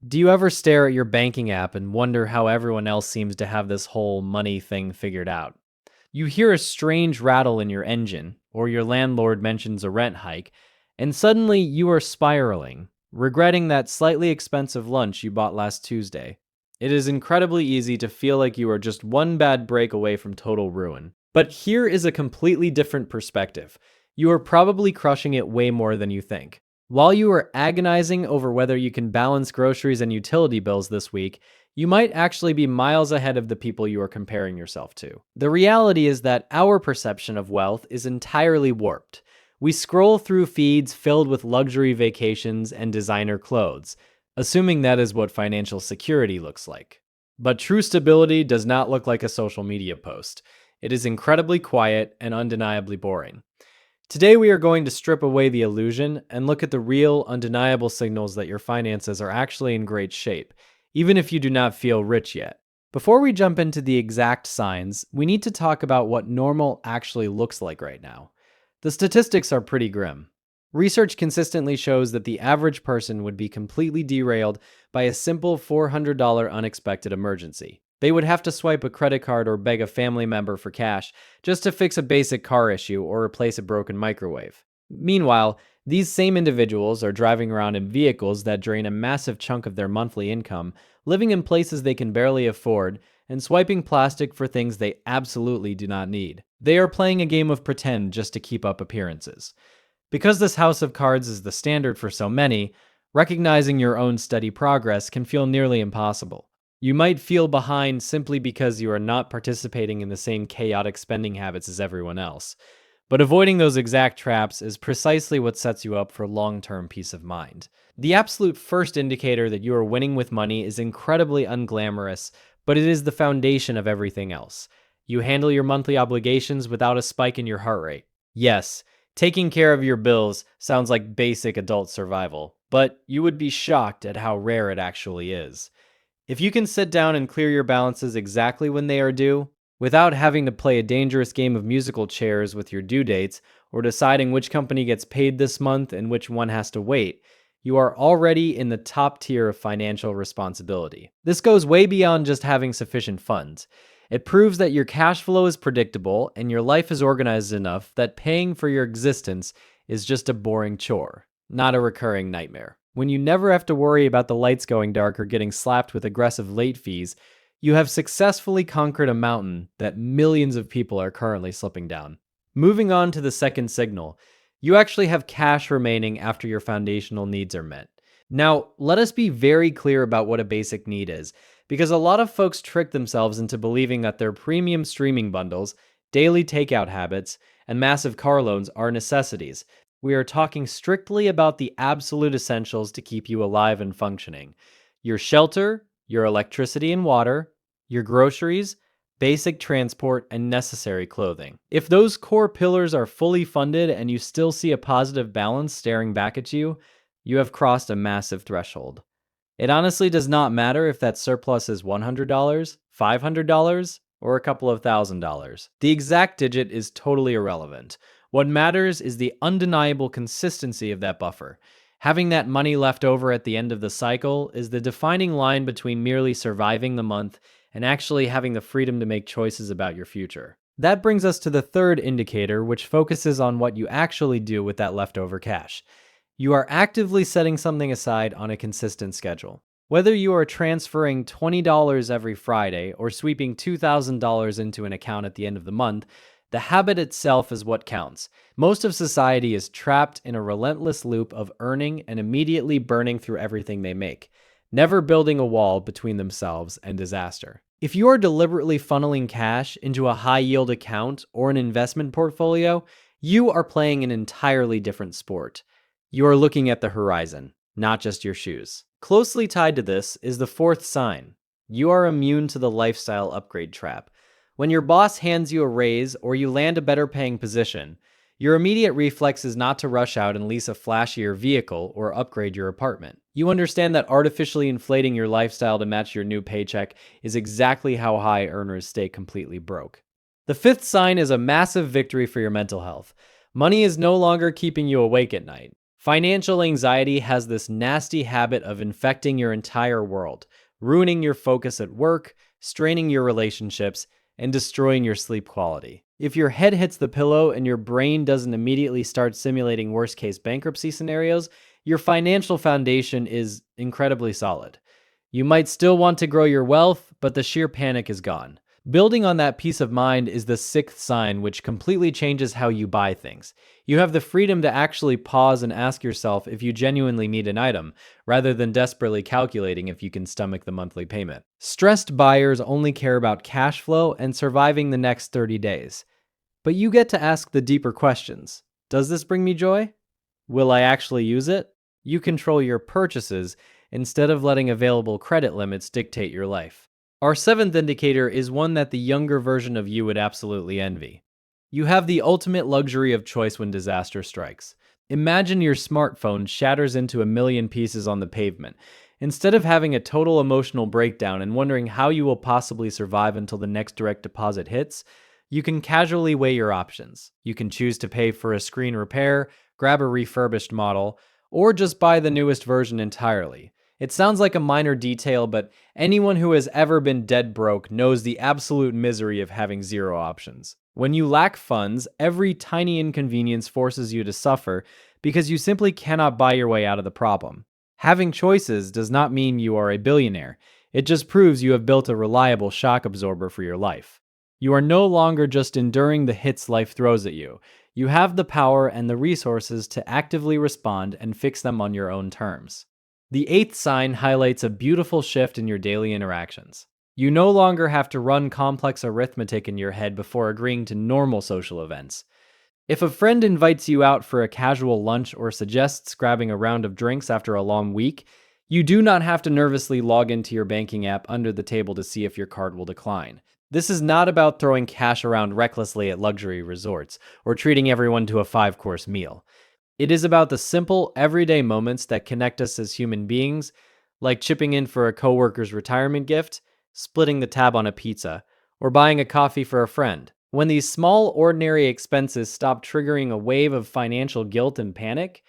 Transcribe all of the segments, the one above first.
Do you ever stare at your banking app and wonder how everyone else seems to have this whole money thing figured out? You hear a strange rattle in your engine, or your landlord mentions a rent hike, and suddenly you are spiraling, regretting that slightly expensive lunch you bought last Tuesday. It is incredibly easy to feel like you are just one bad break away from total ruin. But here is a completely different perspective. You are probably crushing it way more than you think. While you are agonizing over whether you can balance groceries and utility bills this week, you might actually be miles ahead of the people you are comparing yourself to. The reality is that our perception of wealth is entirely warped. We scroll through feeds filled with luxury vacations and designer clothes, assuming that is what financial security looks like. But true stability does not look like a social media post. It is incredibly quiet and undeniably boring. Today, we are going to strip away the illusion and look at the real, undeniable signals that your finances are actually in great shape, even if you do not feel rich yet. Before we jump into the exact signs, we need to talk about what normal actually looks like right now. The statistics are pretty grim. Research consistently shows that the average person would be completely derailed by a simple $400 unexpected emergency. They would have to swipe a credit card or beg a family member for cash just to fix a basic car issue or replace a broken microwave. Meanwhile, these same individuals are driving around in vehicles that drain a massive chunk of their monthly income, living in places they can barely afford, and swiping plastic for things they absolutely do not need. They are playing a game of pretend just to keep up appearances. Because this house of cards is the standard for so many, recognizing your own steady progress can feel nearly impossible. You might feel behind simply because you are not participating in the same chaotic spending habits as everyone else. But avoiding those exact traps is precisely what sets you up for long-term peace of mind. The absolute first indicator that you are winning with money is incredibly unglamorous, but it is the foundation of everything else. You handle your monthly obligations without a spike in your heart rate. Yes, taking care of your bills sounds like basic adult survival, but you would be shocked at how rare it actually is. If you can sit down and clear your balances exactly when they are due, without having to play a dangerous game of musical chairs with your due dates or deciding which company gets paid this month and which one has to wait, you are already in the top tier of financial responsibility. This goes way beyond just having sufficient funds. It proves that your cash flow is predictable and your life is organized enough that paying for your existence is just a boring chore, not a recurring nightmare. When you never have to worry about the lights going dark or getting slapped with aggressive late fees, you have successfully conquered a mountain that millions of people are currently slipping down. Moving on to the second signal, you actually have cash remaining after your foundational needs are met. Now, let us be very clear about what a basic need is, because a lot of folks trick themselves into believing that their premium streaming bundles, daily takeout habits, and massive car loans are necessities. We are talking strictly about the absolute essentials to keep you alive and functioning. Your shelter, your electricity and water, your groceries, basic transport, and necessary clothing. If those core pillars are fully funded and you still see a positive balance staring back at you, you have crossed a massive threshold. It honestly does not matter if that surplus is $100, $500, or a couple of $1,000s. The exact digit is totally irrelevant. What matters is the undeniable consistency of that buffer. Having that money left over at the end of the cycle is the defining line between merely surviving the month and actually having the freedom to make choices about your future. That brings us to the third indicator, which focuses on what you actually do with that leftover cash. You are actively setting something aside on a consistent schedule. Whether you are transferring $20 every Friday or sweeping $2,000 into an account at the end of the month, the habit itself is what counts. Most of society is trapped in a relentless loop of earning and immediately burning through everything they make, never building a wall between themselves and disaster. If you are deliberately funneling cash into a high-yield account or an investment portfolio, you are playing an entirely different sport. You are looking at the horizon, not just your shoes. Closely tied to this is the fourth sign. You are immune to the lifestyle upgrade trap. When your boss hands you a raise or you land a better paying position, your immediate reflex is not to rush out and lease a flashier vehicle or upgrade your apartment. You understand that artificially inflating your lifestyle to match your new paycheck is exactly how high earners stay completely broke. The fifth sign is a massive victory for your mental health. Money is no longer keeping you awake at night. Financial anxiety has this nasty habit of infecting your entire world, ruining your focus at work, straining your relationships, and destroying your sleep quality. If your head hits the pillow and your brain doesn't immediately start simulating worst case bankruptcy scenarios, your financial foundation is incredibly solid. You might still want to grow your wealth, but the sheer panic is gone. Building on that peace of mind is the sixth sign, which completely changes how you buy things. You have the freedom to actually pause and ask yourself if you genuinely need an item, rather than desperately calculating if you can stomach the monthly payment. Stressed buyers only care about cash flow and surviving the next 30 days. But you get to ask the deeper questions. Does this bring me joy? Will I actually use it? You control your purchases instead of letting available credit limits dictate your life. Our seventh indicator is one that the younger version of you would absolutely envy. You have the ultimate luxury of choice when disaster strikes. Imagine your smartphone shatters into a million pieces on the pavement. Instead of having a total emotional breakdown and wondering how you will possibly survive until the next direct deposit hits, you can casually weigh your options. You can choose to pay for a screen repair, grab a refurbished model, or just buy the newest version entirely. It sounds like a minor detail, but anyone who has ever been dead broke knows the absolute misery of having zero options. When you lack funds, every tiny inconvenience forces you to suffer because you simply cannot buy your way out of the problem. Having choices does not mean you are a billionaire. It just proves you have built a reliable shock absorber for your life. You are no longer just enduring the hits life throws at you. You have the power and the resources to actively respond and fix them on your own terms. The eighth sign highlights a beautiful shift in your daily interactions. You no longer have to run complex arithmetic in your head before agreeing to normal social events. If a friend invites you out for a casual lunch or suggests grabbing a round of drinks after a long week, you do not have to nervously log into your banking app under the table to see if your card will decline. This is not about throwing cash around recklessly at luxury resorts or treating everyone to a 5-course meal. It is about the simple, everyday moments that connect us as human beings, like chipping in for a coworker's retirement gift, splitting the tab on a pizza, or buying a coffee for a friend. When these small, ordinary expenses stop triggering a wave of financial guilt and panic,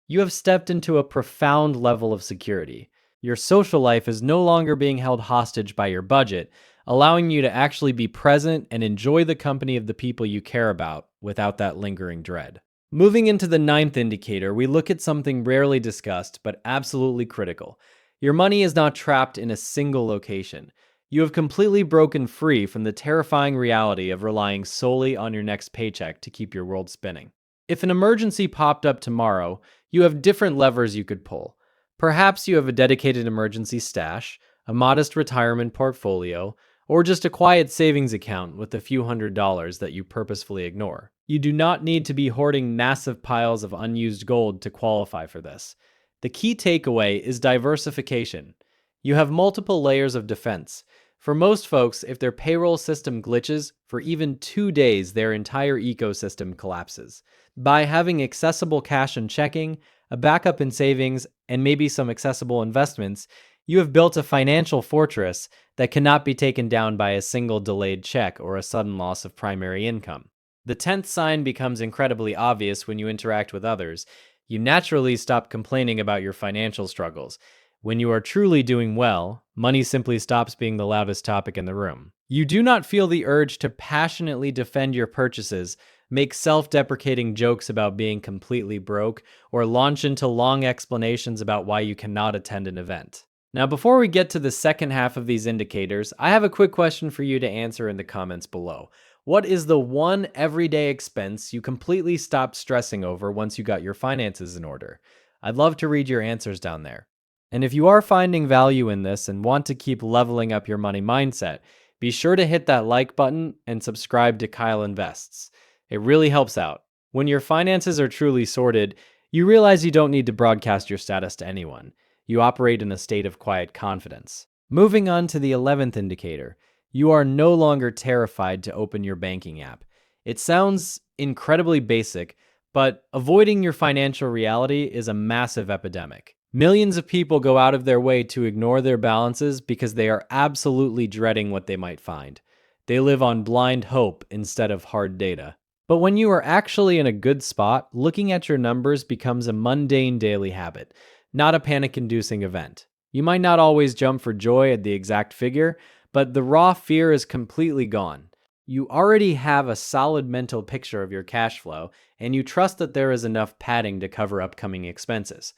you have stepped into a profound level of security. Your social life is no longer being held hostage by your budget, allowing you to actually be present and enjoy the company of the people you care about without that lingering dread. Moving into the ninth indicator, we look at something rarely discussed, but absolutely critical. Your money is not trapped in a single location. You have completely broken free from the terrifying reality of relying solely on your next paycheck to keep your world spinning. If an emergency popped up tomorrow, you have different levers you could pull. Perhaps you have a dedicated emergency stash, a modest retirement portfolio, or just a quiet savings account with a few $100s that you purposefully ignore. You do not need to be hoarding massive piles of unused gold to qualify for this. The key takeaway is diversification. You have multiple layers of defense. For most folks, if their payroll system glitches, for even 2 days, their entire ecosystem collapses. By having accessible cash and checking, a backup in savings, and maybe some accessible investments, you have built a financial fortress that cannot be taken down by a single delayed check or a sudden loss of primary income. The 10th sign becomes incredibly obvious when you interact with others. You naturally stop complaining about your financial struggles. When you are truly doing well, money simply stops being the loudest topic in the room. You do not feel the urge to passionately defend your purchases, make self-deprecating jokes about being completely broke, or launch into long explanations about why you cannot attend an event. Now, before we get to the second half of these indicators, I have a quick question for you to answer in the comments below. What is the one everyday expense you completely stopped stressing over once you got your finances in order? I'd love to read your answers down there. And if you are finding value in this and want to keep leveling up your money mindset, be sure to hit that like button and subscribe to Kyle Invests. It really helps out. When your finances are truly sorted, you realize you don't need to broadcast your status to anyone. You operate in a state of quiet confidence. Moving on to the 11th indicator, you are no longer terrified to open your banking app. It sounds incredibly basic, but avoiding your financial reality is a massive epidemic. Millions of people go out of their way to ignore their balances because they are absolutely dreading what they might find. They live on blind hope instead of hard data. But when you are actually in a good spot, looking at your numbers becomes a mundane daily habit, not a panic inducing event. You might not always jump for joy at the exact figure, but the raw fear is completely gone. You already have a solid mental picture of your cash flow, and you trust that there is enough padding to cover upcoming expenses.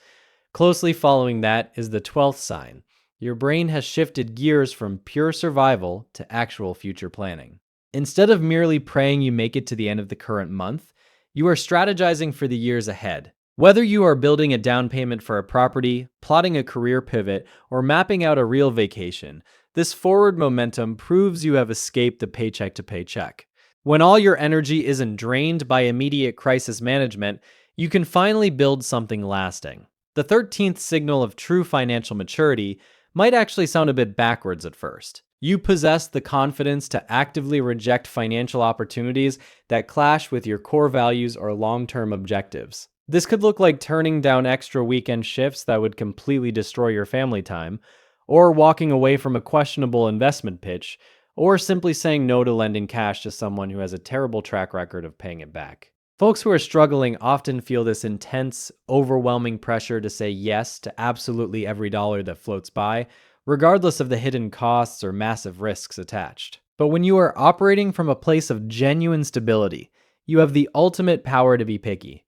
Closely following that is the 12th sign. Your brain has shifted gears from pure survival to actual future planning. Instead of merely praying you make it to the end of the current month, you are strategizing for the years ahead. Whether you are building a down payment for a property, plotting a career pivot, or mapping out a real vacation, this forward momentum proves you have escaped the paycheck to paycheck. When all your energy isn't drained by immediate crisis management, you can finally build something lasting. The 13th signal of true financial maturity might actually sound a bit backwards at first. You possess the confidence to actively reject financial opportunities that clash with your core values or long-term objectives. This could look like turning down extra weekend shifts that would completely destroy your family time, or walking away from a questionable investment pitch, or simply saying no to lending cash to someone who has a terrible track record of paying it back. Folks who are struggling often feel this intense, overwhelming pressure to say yes to absolutely every dollar that floats by, regardless of the hidden costs or massive risks attached. But when you are operating from a place of genuine stability, you have the ultimate power to be picky.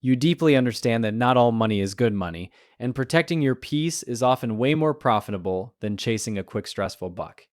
You deeply understand that not all money is good money, and protecting your peace is often way more profitable than chasing a quick, stressful buck.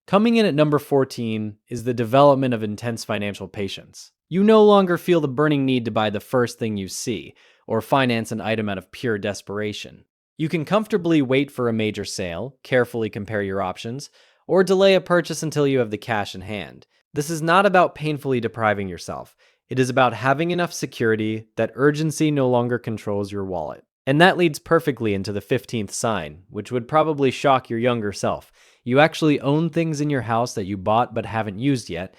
Coming in at number 14 is the development of intense financial patience. You no longer feel the burning need to buy the first thing you see, or finance an item out of pure desperation. You can comfortably wait for a major sale, carefully compare your options, or delay a purchase until you have the cash in hand. This is not about painfully depriving yourself. It is about having enough security that urgency no longer controls your wallet. And that leads perfectly into the 15th sign, which would probably shock your younger self. You actually own things in your house that you bought but haven't used yet,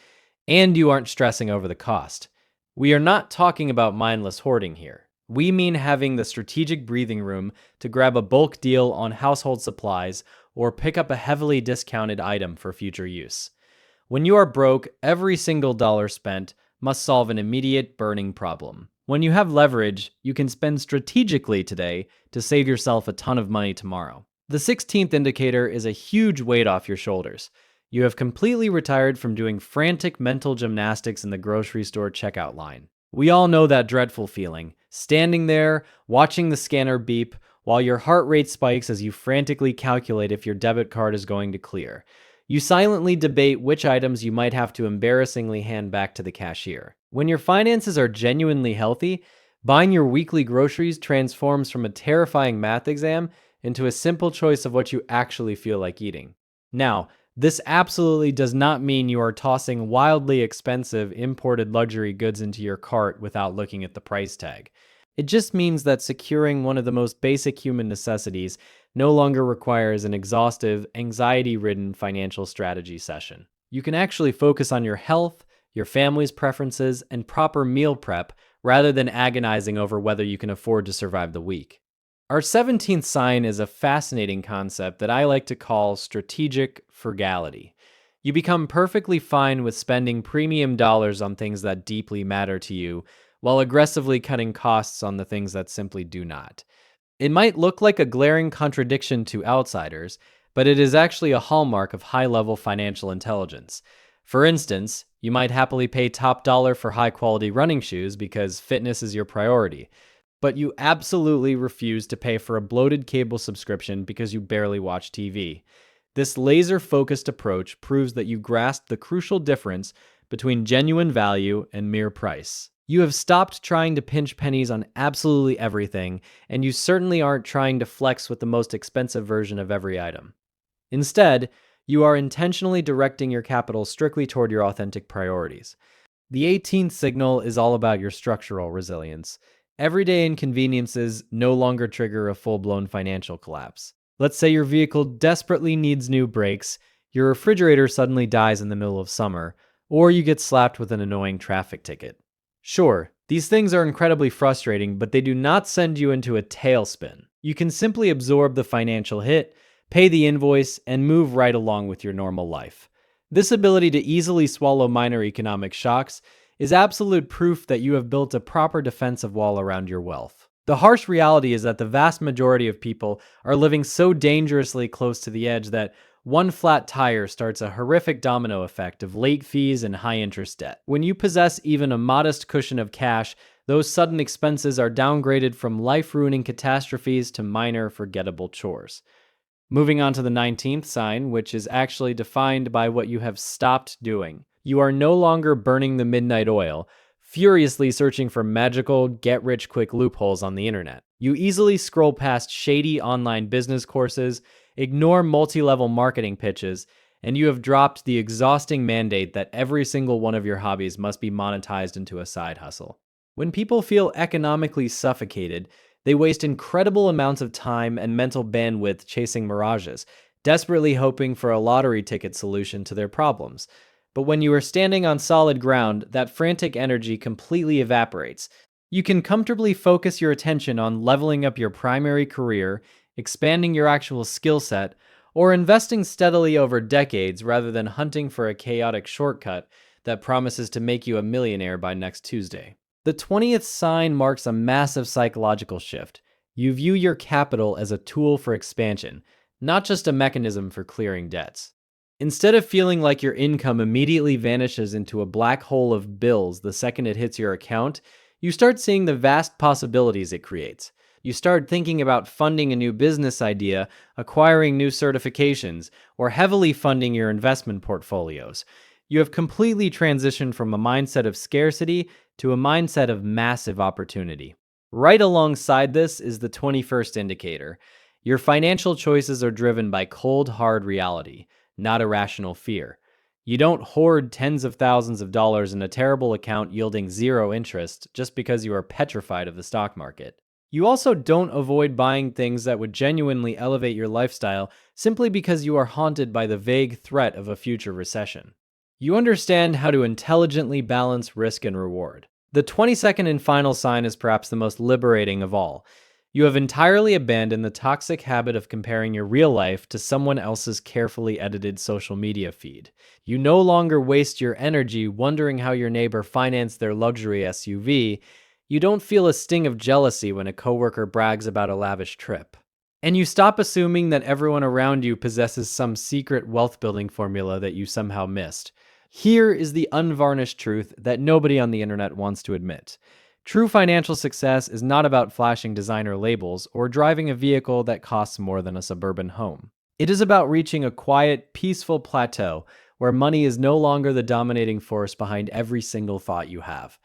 and you aren't stressing over the cost. We are not talking about mindless hoarding here. We mean having the strategic breathing room to grab a bulk deal on household supplies or pick up a heavily discounted item for future use. When you are broke, every single dollar spent must solve an immediate burning problem. When you have leverage, you can spend strategically today to save yourself a ton of money tomorrow. The 16th indicator is a huge weight off your shoulders. You have completely retired from doing frantic mental gymnastics in the grocery store checkout line. We all know that dreadful feeling, standing there, watching the scanner beep, while your heart rate spikes as you frantically calculate if your debit card is going to clear. You silently debate which items you might have to embarrassingly hand back to the cashier. When your finances are genuinely healthy, buying your weekly groceries transforms from a terrifying math exam into a simple choice of what you actually feel like eating. Now, this absolutely does not mean you are tossing wildly expensive imported luxury goods into your cart without looking at the price tag. It just means that securing one of the most basic human necessities no longer requires an exhaustive, anxiety-ridden financial strategy session. You can actually focus on your health, your family's preferences, and proper meal prep rather than agonizing over whether you can afford to survive the week. Our 17th sign is a fascinating concept that I like to call strategic frugality. You become perfectly fine with spending premium dollars on things that deeply matter to you, while aggressively cutting costs on the things that simply do not. It might look like a glaring contradiction to outsiders, but it is actually a hallmark of high-level financial intelligence. For instance, you might happily pay top dollar for high-quality running shoes because fitness is your priority, but you absolutely refuse to pay for a bloated cable subscription because you barely watch TV. This laser-focused approach proves that you grasp the crucial difference between genuine value and mere price. You have stopped trying to pinch pennies on absolutely everything, and you certainly aren't trying to flex with the most expensive version of every item. Instead, you are intentionally directing your capital strictly toward your authentic priorities. The 18th signal is all about your structural resilience. Everyday inconveniences no longer trigger a full-blown financial collapse. Let's say your vehicle desperately needs new brakes, your refrigerator suddenly dies in the middle of summer, or you get slapped with an annoying traffic ticket. Sure, these things are incredibly frustrating, but they do not send you into a tailspin. You can simply absorb the financial hit, pay the invoice, and move right along with your normal life. This ability to easily swallow minor economic shocks is absolute proof that you have built a proper defensive wall around your wealth. The harsh reality is that the vast majority of people are living so dangerously close to the edge that one flat tire starts a horrific domino effect of late fees and high interest debt. When you possess even a modest cushion of cash, those sudden expenses are downgraded from life-ruining catastrophes to minor, forgettable chores. Moving on to the 19th sign, which is actually defined by what you have stopped doing. You are no longer burning the midnight oil, furiously searching for magical, get-rich-quick loopholes on the internet. You easily scroll past shady online business courses, ignore multi-level marketing pitches, and you have dropped the exhausting mandate that every single one of your hobbies must be monetized into a side hustle. When people feel economically suffocated, they waste incredible amounts of time and mental bandwidth chasing mirages, desperately hoping for a lottery ticket solution to their problems. But when you are standing on solid ground, that frantic energy completely evaporates. You can comfortably focus your attention on leveling up your primary career, expanding your actual skill set, or investing steadily over decades rather than hunting for a chaotic shortcut that promises to make you a millionaire by next Tuesday. The 20th sign marks a massive psychological shift. You view your capital as a tool for expansion, not just a mechanism for clearing debts. Instead of feeling like your income immediately vanishes into a black hole of bills the second it hits your account, you start seeing the vast possibilities it creates. You start thinking about funding a new business idea, acquiring new certifications, or heavily funding your investment portfolios. You have completely transitioned from a mindset of scarcity to a mindset of massive opportunity. Right alongside this is the 21st indicator. Your financial choices are driven by cold, hard reality, not irrational fear. You don't hoard tens of thousands of dollars in a terrible account yielding zero interest just because you are petrified of the stock market. You also don't avoid buying things that would genuinely elevate your lifestyle simply because you are haunted by the vague threat of a future recession. You understand how to intelligently balance risk and reward. The 22nd and final sign is perhaps the most liberating of all. You have entirely abandoned the toxic habit of comparing your real life to someone else's carefully edited social media feed. You no longer waste your energy wondering how your neighbor financed their luxury SUV. You don't feel a sting of jealousy when a coworker brags about a lavish trip. And you stop assuming that everyone around you possesses some secret wealth-building formula that you somehow missed. Here is the unvarnished truth that nobody on the internet wants to admit. True financial success is not about flashing designer labels or driving a vehicle that costs more than a suburban home. It is about reaching a quiet, peaceful plateau where money is no longer the dominating force behind every single thought you have.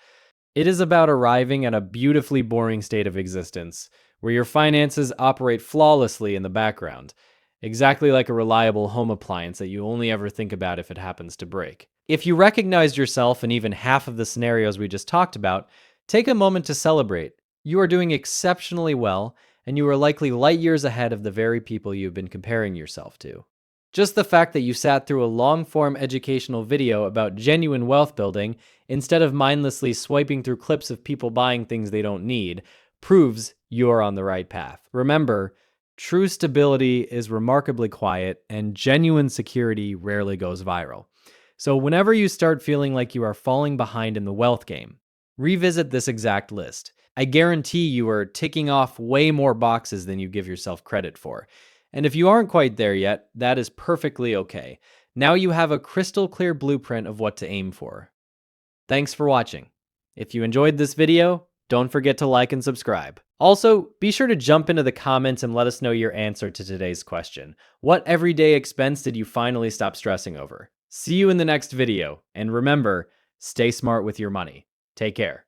It is about arriving at a beautifully boring state of existence where your finances operate flawlessly in the background, exactly like a reliable home appliance that you only ever think about if it happens to break. If you recognized yourself in even half of the scenarios we just talked about, take a moment to celebrate. You are doing exceptionally well, and you are likely light years ahead of the very people you've been comparing yourself to. Just the fact that you sat through a long-form educational video about genuine wealth building instead of mindlessly swiping through clips of people buying things they don't need proves you're on the right path. Remember, true stability is remarkably quiet, and genuine security rarely goes viral. So whenever you start feeling like you are falling behind in the wealth game, revisit this exact list. I guarantee you are ticking off way more boxes than you give yourself credit for. And if you aren't quite there yet, that is perfectly okay. Now you have a crystal clear blueprint of what to aim for. Thanks for watching. If you enjoyed this video, don't forget to like and subscribe. Also, be sure to jump into the comments and let us know your answer to today's question. What everyday expense did you finally stop stressing over? See you in the next video, and remember, stay smart with your money. Take care.